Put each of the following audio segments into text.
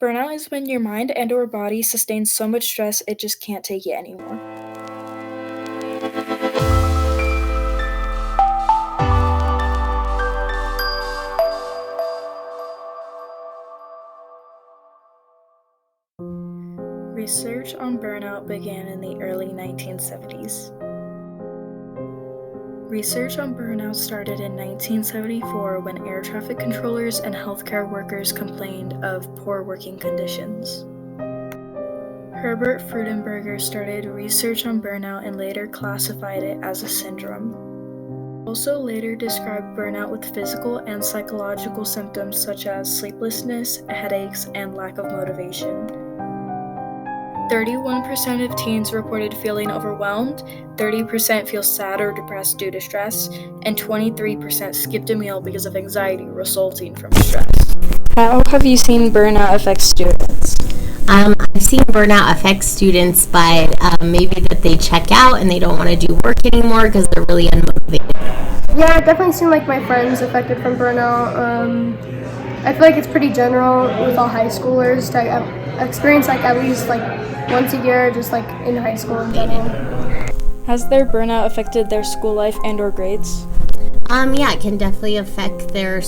Burnout is when your mind and/or body sustains so much stress it just can't take it anymore. Research on burnout began in the early 1970s. Research on burnout started in 1974 when air traffic controllers and healthcare workers complained of poor working conditions. Herbert Freudenberger started research on burnout and later classified it as a syndrome. Also later described burnout with physical and psychological symptoms such as sleeplessness, headaches, and lack of motivation. 31% of teens reported feeling overwhelmed, 30% feel sad or depressed due to stress, and 23% skipped a meal because of anxiety resulting from stress. How have you seen burnout affect students? I've seen burnout affect students by maybe that they check out and they don't want to do work anymore because they're really unmotivated. Yeah, I've definitely seen my friends affected from burnout. I feel like it's pretty general with all high schoolers to experience at least once a year, just in high school in general. Has their burnout affected their school life and/or grades? Yeah, it can definitely affect their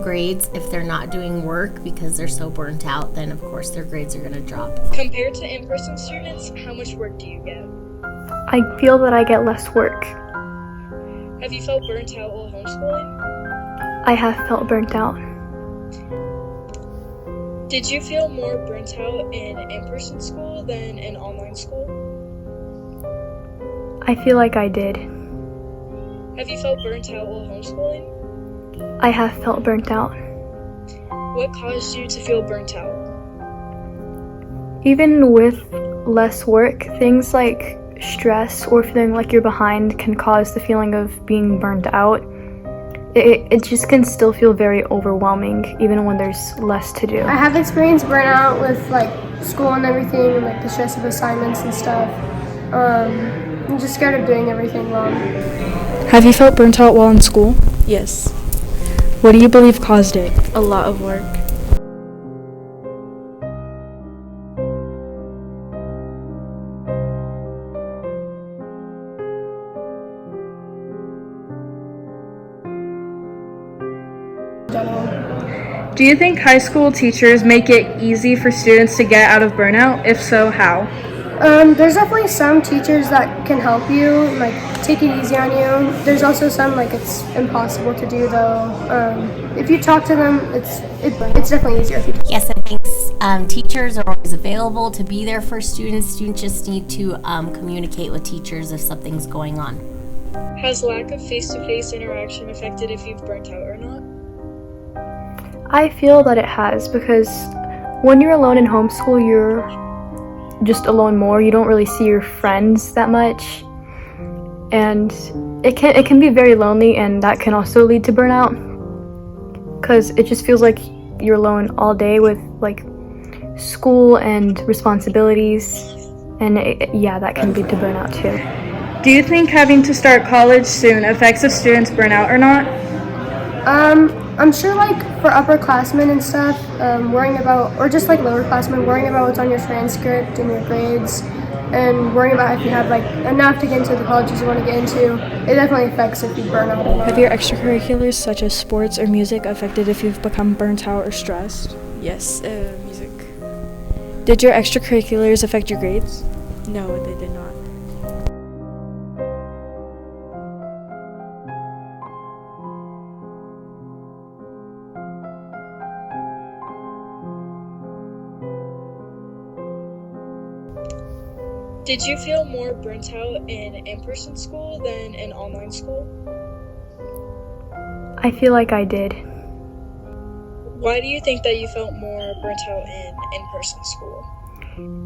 grades if they're not doing work because they're so burnt out. Then of course their grades are going to drop. Compared to in-person students, how much work do you get? I feel that I get less work. Have you felt burnt out while homeschooling? I have felt burnt out. Did you feel more burnt out in-person school than in online school? I feel like I did. Have you felt burnt out while homeschooling? I have felt burnt out. What caused you to feel burnt out? Even with less work, things like stress or feeling like you're behind can cause the feeling of being burnt out. It just can still feel very overwhelming even when there's less to do. I have experienced burnout with school and everything, and the stress of assignments and stuff. I'm just scared of doing everything wrong. Have you felt burnt out while in school? Yes, What do you believe caused it? a lot of work. Do you think high school teachers make it easy for students to get out of burnout? If so, how? There's definitely some teachers that can help you, take it easy on you. There's also some it's impossible to do though. If you talk to them, it's definitely easier if you talk. Yes, I think teachers are always available to be there for students. Students just need to communicate with teachers if something's going on. Has lack of face-to-face interaction affected if you've burnt out or not? I feel that it has, because when you're alone in homeschool, you're just alone more. You don't really see your friends that much, and it can be very lonely, and that can also lead to burnout because it just feels like you're alone all day with school and responsibilities, and that can lead to burnout too. Do you think having to start college soon affects a student's burnout or not? I'm sure for upperclassmen and stuff, worrying about, or just lowerclassmen, worrying about what's on your transcript and your grades, and worrying about if you have enough to get into the colleges you want to get into, it definitely affects if you burn out or not. Have your extracurriculars such as sports or music affected if you've become burnt out or stressed? Yes, music. Did your extracurriculars affect your grades? No, they did not. Did you feel more burnt out in-person school than in online school? I feel like I did. Why do you think that you felt more burnt out in-person school?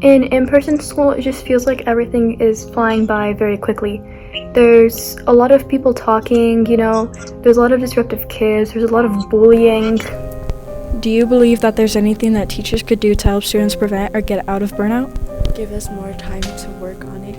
In in-person school, it just feels like everything is flying by very quickly. There's a lot of people talking, there's a lot of disruptive kids, there's a lot of bullying. Do you believe that there's anything that teachers could do to help students prevent or get out of burnout? Give us more time to work on it.